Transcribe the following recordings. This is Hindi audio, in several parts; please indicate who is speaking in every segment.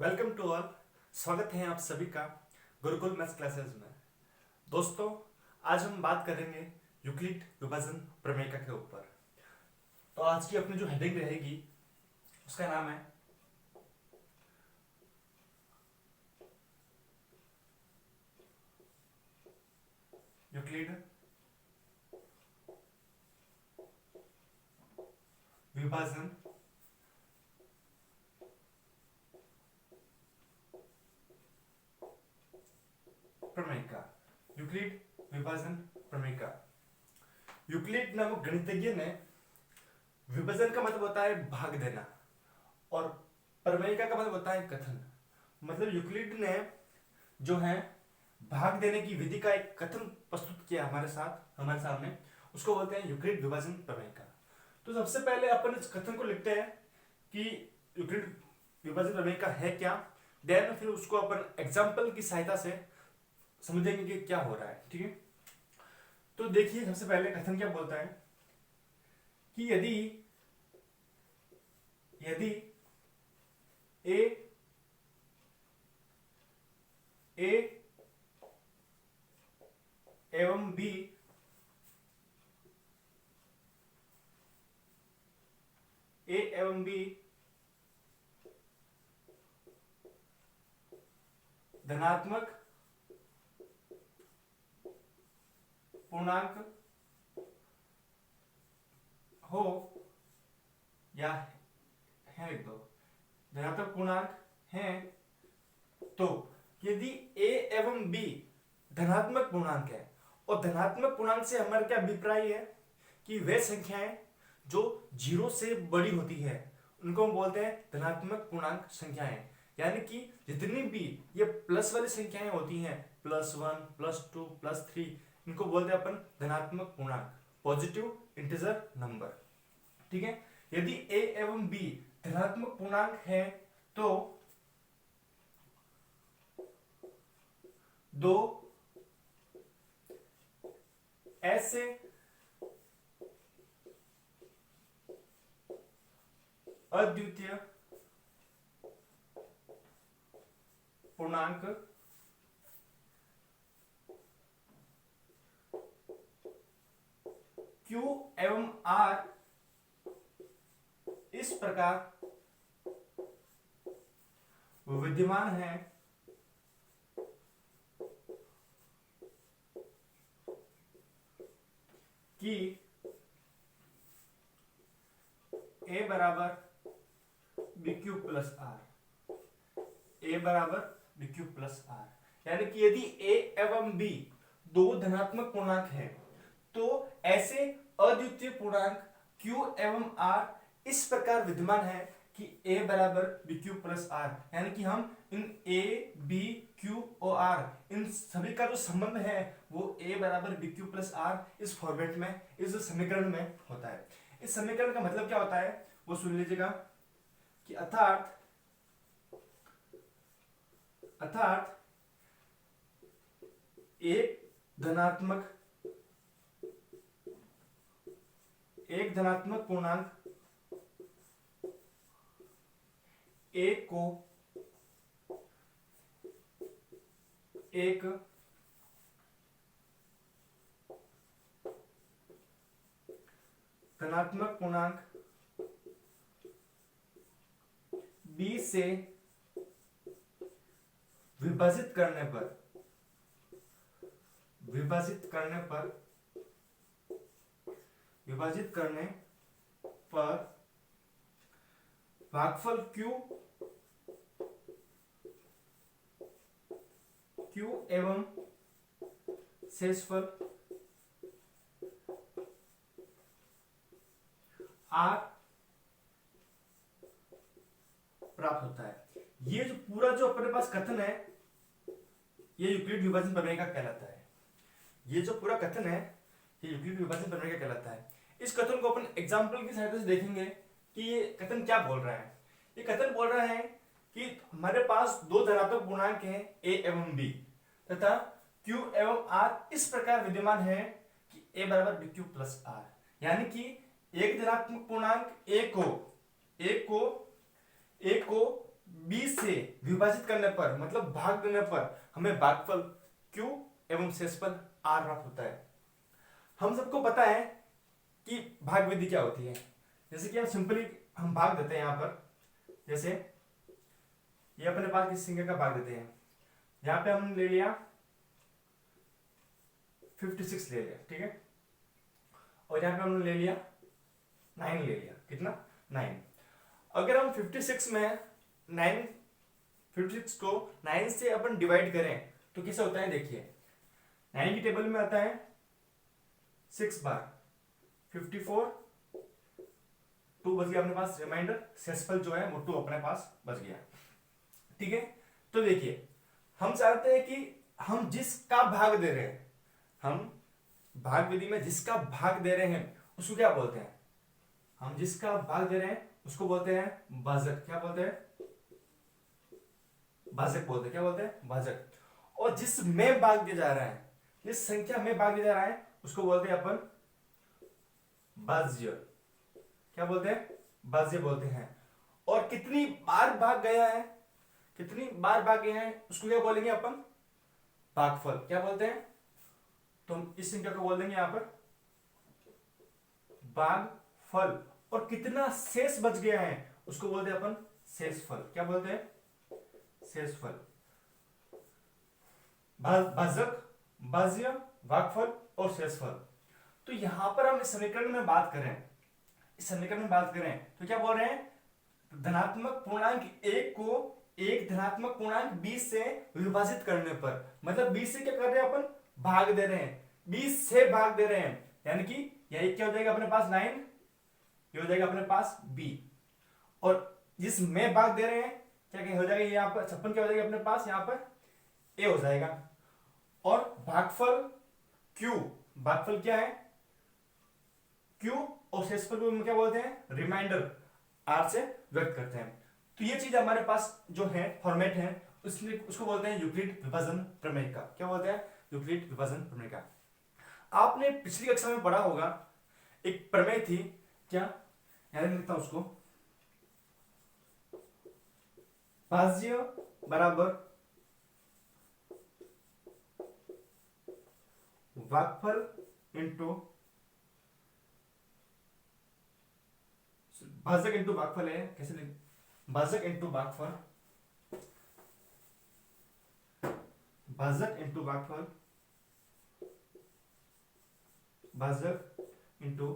Speaker 1: Welcome to all. स्वागत है आप सभी का गुरुकुल मैथ्स क्लासेस में। दोस्तों, आज हम बात करेंगे यूक्लिड विभाजन प्रमेय के ऊपर। तो आज की अपनी जो हेडिंग रहेगी उसका नाम है यूक्लिड विभाजन प्रमेय का। यूक्लिड विभाजन प्रमेय का। यूक्लिड नामक गणितज्ञ ने विभाजन का मतलब होता है भाग देना और प्रमेय का मतलब होता है कथन। मतलब यूक्लिड ने जो है भाग देने की विधि का एक कथन प्रस्तुत किया हमारे सामने, उसको बोलते हैं यूक्लिड विभाजन प्रमेय का। तो सबसे पहले अपन इस कथन को लिखते हैं कि यूक्लिड विभाजन प्रमेय का है क्या, देन फिर उसको अपन एग्जाम्पल की सहायता से समझेंगे कि क्या हो रहा है। ठीक है, तो देखिए सबसे पहले कथन क्या बोलता है कि यदि यदि ए एवं बी धनात्मक पूर्णांक हो या है, लिख दो धनात्मक पूर्णांक है, तो यदि a एवं b धनात्मक पूर्णांक है, और धनात्मक पूर्णांक से हमारा क्या अभिप्राय है कि वे संख्याएं जो 0 से बड़ी होती है उनको हम बोलते हैं धनात्मक पूर्णांक संख्याएं। यानी कि जितनी भी ये प्लस वाली संख्याएं होती हैं, +1 +2 +3, इनको बोलते हैं अपन धनात्मक पूर्णांक, पॉजिटिव इंटीजर नंबर। ठीक है, यदि a एवं b धनात्मक पूर्णांक है तो दो ऐसे अद्वितीय पूर्णांक Q एवं R इस प्रकार विद्यमान है कि A बराबर BQ प्लस R, A बराबर BQ प्लस R। यानी कि यदि A एवं B दो धनात्मक पूर्णांक है तो ऐसे अद्वितीय पूर्णांक Q एवं R इस प्रकार विद्यमान है कि A बराबर BQ प्लस R। यानी कि हम इन A, B, Q और R इन सभी का जो संबंध है वो A बराबर BQ प्लस R इस फॉर्मेट में, इस समीकरण में होता है। इस समीकरण का मतलब क्या होता है वो सुन लीजिएगा कि अर्थात एक धनात्मक पूर्णांक A को एक धनात्मक पूर्णांक B से विभाजित करने पर भागफल Q एवं शेषफल R प्राप्त होता है। ये जो पूरा जो अपने पास कथन है ये यूक्लिड विभाजन प्रमेय का कहलाता है। ये जो पूरा कथन है ये यूक्लिड विभाजन प्रमेय का कहलाता है। इस कथन को अपन एग्जांपल की सहायता से देखेंगे कि ये कथन क्या बोल रहा है। ये कथन बोल रहा है कि हमारे पास दो धनात्मक पूर्णांक हैं a एवं b तथा q एवं r इस प्रकार विद्यमान है कि a बराबर bq प्लस r। यानी कि एक धनात्मक पूर्णांक a को b से विभाजित करने पर मतलब भाग देने पर हमें भागफल q एवं शेषफल r प्राप्त होता है। हम सबको पता है कि भाग विधि क्या होती है। जैसे कि हम सिंपली हम भाग देते हैं यहाँ पर, जैसे ये अपने पास किस संख्या का भाग देते हैं, यहाँ पे हमने ले लिया 56 ले लिया, ठीक है, और यहाँ पे हमने ले लिया 9 ले लिया, कितना 9। अगर हम 56 में 56 को 9 से अपन डिवाइड करें तो कैसे होता है, देखिए 9 की टेबल में आता है 6 बार 54, 2 बच गया अपने पास, रिमाइंडर शेषफल जो है वो 2 अपने पास बच गया, ठीक है। तो देखिए हम चाहते हैं कि हम जिसका भाग दे रहे हैं, हम भाग विधि में जिसका भाग दे रहे हैं उसको क्या बोलते हैं, हम जिसका भाग दे रहे हैं उसको बोलते हैं भाजक। क्या बोलते हैं, भाजक बोलते हैं, क्या बोलते हैं, भाजक। और जिस में भाग दिया जा रहा है, जिस संख्या में भाग दिया जा रहा है उसको बोलते हैं अपन भाज्य। क्या बोलते हैं, भाज्य बोलते हैं। और कितनी बार भाग गया है, कितनी बार भाग गया है उसको क्या बोलेंगे अपन, भागफल। क्या बोलते हैं, तो हम इस संख्या को बोल देंगे यहां पर भागफल। और कितना शेष बच गया है उसको बोलते हैं अपन शेषफल। क्या बोलते हैं, शेषफल। भाजक, भाज्य, भागफल और शेषफल। तो यहां पर हम इस समीकरण में बात करें, इस समीकरण में बात करें तो क्या बोल रहे हैं, धनात्मक पूर्णांक एक को एक धनात्मक पूर्णांक 20 से विभाजित करने पर, मतलब 20 से क्या कर रहे हैं अपन, भाग दे रहे हैं, 20 से भाग दे रहे हैं, यानी कि यही क्या हो जाएगा अपने पास 9, ये हो जाएगा अपने पास b। और जिस में भाग दे रहे हैं क्या हो जाएगा, यहाँ पर 56 क्या हो जाएगा अपने पास, यहाँ पर a हो जाएगा। और भागफल q, भागफल क्या है q, और शेषफल को हम क्या बोलते हैं, रिमाइंडर r से व्यक्त करते हैं। तो ये चीज हमारे पास जो है फॉर्मेट है उसमें, उसको बोलते हैं यूक्लिड विभाजन प्रमेय का। क्या बोलते हैं, यूक्लिड विभाजन प्रमेय का। आपने पिछली कक्षा में पढ़ा होगा, एक प्रमेय थी, क्या याद लिखता हूं उसको, भाज्य बराबर भागफल इंटू, भाजक इंटू भागफल है, कैसे लिख, भाजक इंटू भागफल, भाजक इंटू भागफल, भाजक इंटू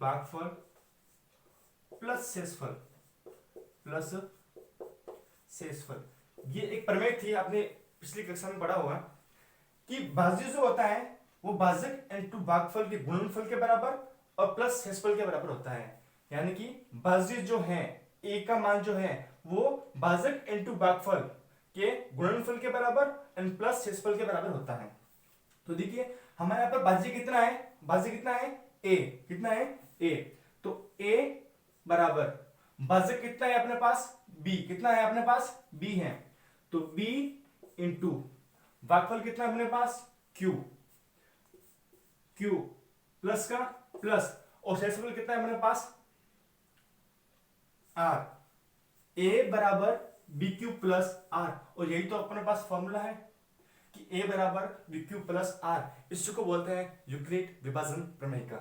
Speaker 1: भागफल प्लस शेषफल, प्लस शेषफल। ये एक प्रमेय थी, आपने पिछली कक्षा में पढ़ा होगा कि भाज्य जो होता है वो भाजक इंटू भागफल के गुणनफल के बराबर और प्लस शेषफल के बराबर होता है। यानी कि भाज्य जो है a का मान जो है वो भाजक इंटू भागफल के गुणनफल के बराबर एंड प्लस शेषफल के बराबर होता है। तो देखिए हमारे यहाँ पर भाज्य कितना है, भाज्य कितना है a, कितना है a, तो a बराबर भाजक कितना है अपने पास b, कितना है अपने पास b है, तो b इंटू भागफल कितना है अपने पास q, q प्लस का प्लस, और शेषफल कितना है अपने पास r, a बराबर बी क्यू प्लस आर। और यही तो अपने पास फॉर्मूला है कि a बराबर बी क्यू प्लस आर, इसको बोलते हैं यूक्लिड विभाजन प्रमेय का।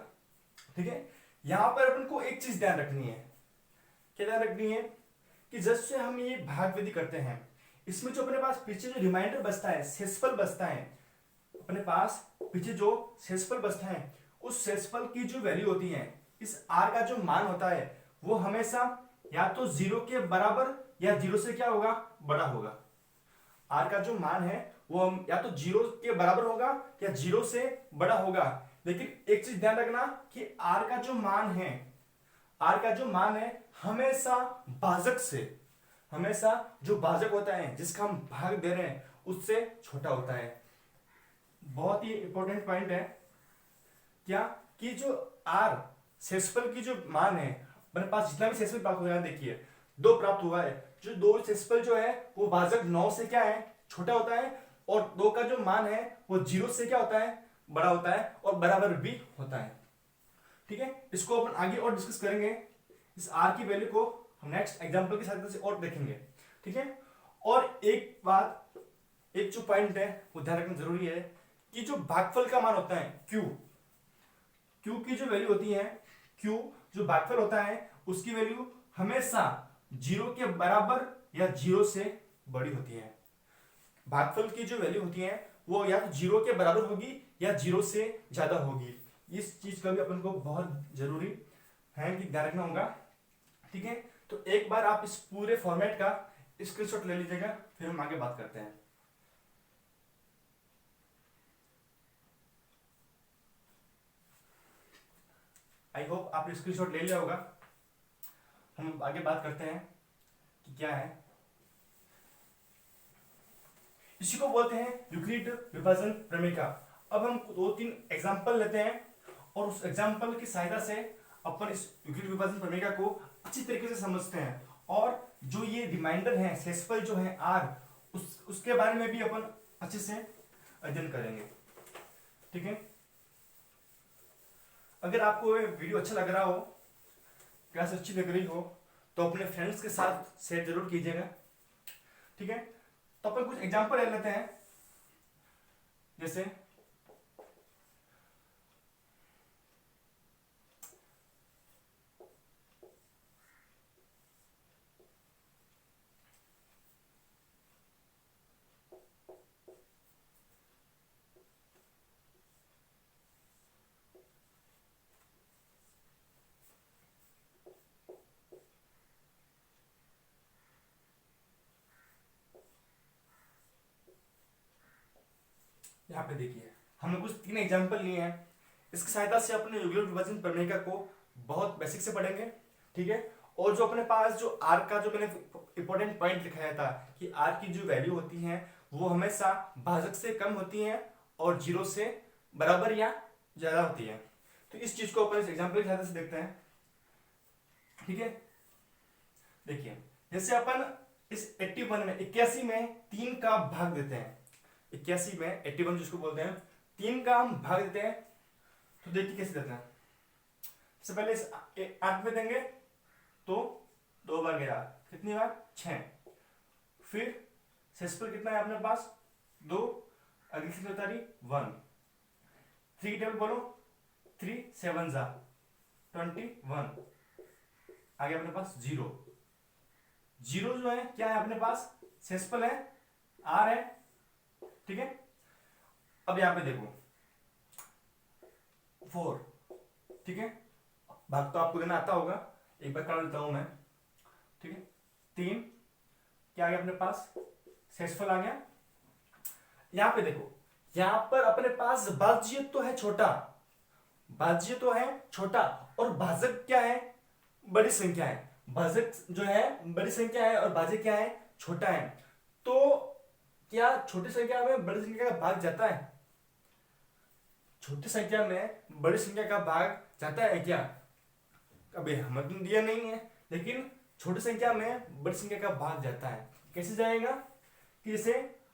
Speaker 1: ठीक है, यहां पर अपन को एक चीज ध्यान रखनी है, क्या ध्यान रखनी है कि जैसे हम ये भाग विधि करते हैं इसमें जो अपने पास पीछे जो रिमाइंडर बचता है, शेषफल बचता है, अपने पास पीछे जो शेषफल बचता है उस शेषफल की जो वैल्यू होती है, इस r का जो मान होता है वो हमेशा या तो 0 के बराबर या 0 से क्या होगा, बड़ा होगा। r का जो मान है वो हम या तो 0 के बराबर होगा या 0 से बड़ा होगा। लेकिन एक चीज ध्यान रखना कि r का जो मान है, r का जो मान है हमेशा भाजक से, हमेशा जो भाजक होता है जिसका हम भाग दे रहे हैं उससे छोटा होता है। बहुत ही इंपॉर्टेंट पॉइंट है क्या कि जो r शेषफल की जो मान है, मेरे पास जितना भी शेषफल प्राप्त हुआ है, देखिए 2 प्राप्त हुआ है, जो 2 शेषफल जो है वो भाजक 9 से क्या है, छोटा होता है, और 2 का जो मान है वो 0 से क्या होता है, बड़ा होता है, और बराबर भी होता है। ठीक है, इसको अपन आगे और डिस्कस करेंगे, इस r की वैल्यू को हम नेक्स्ट एग्जाम्पल की सहायता से और देखेंगे, ठीक है। और एक बात, एक जो पॉइंट है वो ध्यान रखना जरूरी है कि जो भागफल का मान होता है क्यू, क्यू की जो वैल्यू होती है, क्यू जो भागफल होता है उसकी वैल्यू हमेशा जीरो के बराबर या जीरो से बड़ी होती है। भागफल की जो वैल्यू होती है वो या तो जीरो के बराबर होगी या जीरो से ज्यादा होगी। इस चीज का भी अपन को बहुत जरूरी है कि ध्यान रखना होगा, ठीक है। तो एक बार आप इस पूरे फॉर्मेट का स्क्रीनशॉट ले लीजिएगा, फिर हम आगे बात करते हैं। आई होप आपने स्क्रीनशॉट ले लिया होगा। हम आगे बात करते हैं कि क्या है। इसी को बोलते हैं यूक्लिड विभाजन प्रमेय का। अब हम दो तीन एग्जांपल लेते हैं और उस एग्जांपल की सहायता से अपन इस यूक्लिड विभाजन प्रमेय को अच्छी तरीके से समझते हैं, और जो ये रिमाइंडर है सेक्सफल जो है आर, उसके बारे में भी अपन अच्छे से अध्ययन करेंगे, ठीक है। अगर आपको ये वीडियो अच्छा लग रहा हो, क्लास अच्छी लग रही हो, तो अपने फ्रेंड्स के साथ शेयर जरूर कीजिएगा, ठीक है। तो अपन कुछ एग्जांपल ले लेते हैं, जैसे यहाँ पे देखिए हमने कुछ तीन एग्जांपल लिए हैं। इसकी सहायता से अपने यूक्लिड विभाजन प्रमेय को बहुत बेसिक से पढ़ेंगे, ठीक है। और जो अपने पास जो आर का जो मैंने इंपॉर्टेंट पॉइंट लिखाया था कि आर की जो वैल्यू होती है वो हमेशा भाजक से कम होती है और जीरो से बराबर या ज्यादा होती है। तो इस चीज को अपन इस एग्जांपल की सहायता से देखते हैं, ठीक है। देखिए जैसे अपन इस 81 में 81 में 3 का भाग देते हैं, 81 में 81 जिसको बोलते हैं 3 का हम भाग देते हैं, तो देखिए कैसे देते हैं। सबसे पहले इस 8 में देंगे तो 2 बार गया, कितनी बार 6, फिर शेषफल कितना है अपने पास 2, अगली की उतारी 1, 3 की टेबल बोलो 3 7 जा 21, आगे अपने पास 0, 0 जो है क्या है अपने पास शेषफल है आर है, ठीक है। अब यहां पे देखो 4, ठीक है, भाग तो आपको देना आता होगा, एक बार कर लेता हूं मैं, ठीक है। 3 क्या आ गया अपने पास शेषफल आ गया। यहां पे देखो यहां पर अपने पास भाज्य तो है छोटा, भाज्य तो है छोटा और भाजक क्या है बड़ी संख्या है। भाजक जो है बड़ी संख्या है और भाजक क्या है छोटा है। तो क्या छोटी संख्या में बड़ी संख्या का भाग जाता है? छोटी संख्या में बड़ी संख्या का भाग जाता है क्या? कभी हमें तो दिया नहीं है, लेकिन छोटी संख्या में बड़ी संख्या का भाग जाता है। कैसे जाएगा कि जैसे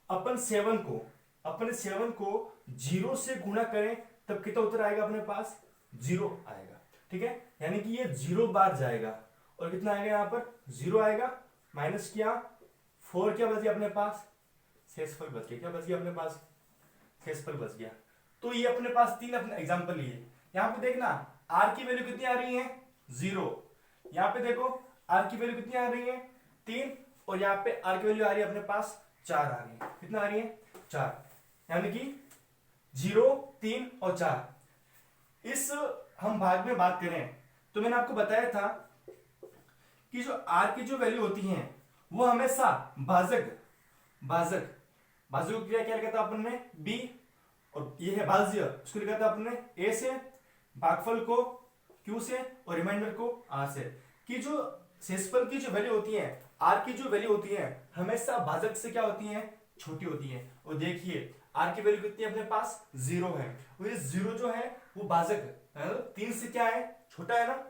Speaker 1: अपन 7 को 0 से गुणा करें तब कितना उत्तर आएगा अपने पास 0 आएगा, ठीक है। यानी कि ये 0 बार जाएगा और कितना आएगा यहाँ पर 0 आएगा, माइनस किया 4 क्या बच गया अपने पास शेषफल बच गया, क्या बच गया अपने पास शेषफल बच गया। तो ये अपने पास 3 अपने एग्जांपल लिए। यहाँ पे देखना r की वैल्यू कितनी आ रही है 0, यहाँ पे देखो r की वैल्यू कितनी आ रही है 3 और यहाँ पे r की वैल्यू आ रही है अपने पास 4 आ रही है, कितना आ रही है 4, यानी कि 0 3 और 4। इस हम भाग में बात करें तो मैंने आपको बताया था कि जो r की जो वैल्यू होती है वो हमेशा भाजक को क्या लिखा था अपन ने b, और ये है भाज्य उसको लिखा था अपन ने a से, भागफल को q से और रिमाइंडर को r से। कि जो शेषफल की जो वैल्यू होती है r की जो वैल्यू होती है हमेशा भाजक से क्या होती है छोटी होती है। और देखिए r की वैल्यू कितनी है अपने पास 0 है, और ये 0 जो है वो भाजक 3 से क्या है छोटा है ना,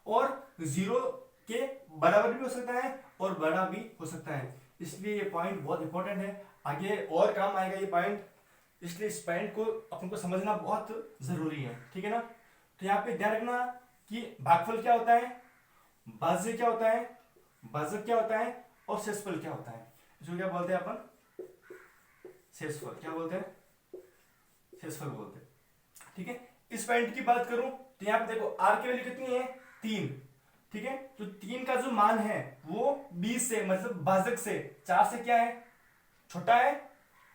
Speaker 1: और 0 के बराबर भी हो सकता है और बड़ा भी हो सकता है। इसलिए ये पॉइंट बहुत इंपॉर्टेंट है, आगे और काम आएगा ये पॉइंट, इसलिए इस पॉइंट को अपन को समझना बहुत जरूरी है, ठीक है ना। तो यहाँ पे ध्यान रखना कि भागफल क्या होता है भाज्य क्या होता है, भाजक क्या होता है, और शेषफल क्या होता है। इसको क्या बोलते हैं अपन, शेषफल। क्या बोलते हैं, शेषफल बोलते हैं। ठीक है, इस पॉइंट की बात करूं तो यहाँ पे देखो आर की वैल्यू कितनी है, 3। ठीक है, तो 3 का जो मान है वो 20 से, मतलब भाजक से 4 से क्या है, छोटा है,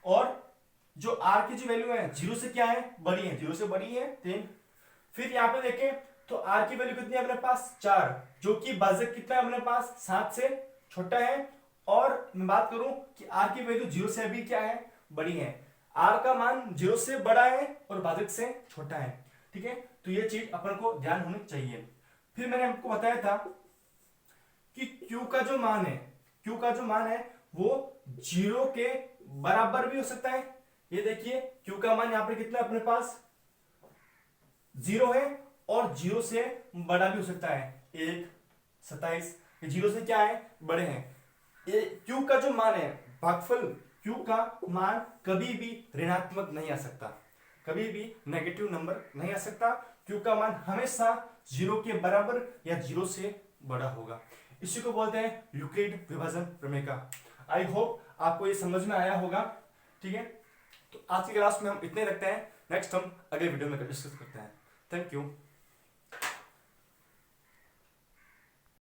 Speaker 1: और जो आर की जो वैल्यू है 0 से क्या है, बड़ी है, 0 से बड़ी है 3। फिर यहाँ पे देखें तो आर की वैल्यू कितनी है अपने पास, 4, जो कि भाजक कितना है अपने पास, 7 से छोटा है। और मैं बात करूं कि आर की वैल्यू 0 से अभी क्या है, बड़ी है। आर का मान 0 से बड़ा है और भाजक से छोटा है। ठीक है, तो ये चीज अपन को ध्यान होनी चाहिए। फिर मैंने आपको बताया था कि Q का जो मान है, Q का जो मान है वो 0 के बराबर भी हो सकता है। ये देखिए Q का मान यहां पर कितना है अपने पास, 0 है, और 0 से बड़ा भी हो सकता है, 1, 27। ये 0 से क्या है, बड़े हैं। ये Q का जो मान है, भागफल Q का मान कभी भी ऋणात्मक नहीं आ सकता, कभी भी नेगेटिव नंबर नहीं आ सकता। Q का मान हमेशा 0 के बराबर या 0 से बड़ा होगा। इसी को बोलते हैं यूक्लिड विभाजन प्रमेय का। आई होप आपको ये समझ में आया होगा। ठीक है, तो आज की क्लास में हम इतने रखते हैं, नेक्स्ट हम अगले वीडियो में डिस्कस करते हैं। Thank you.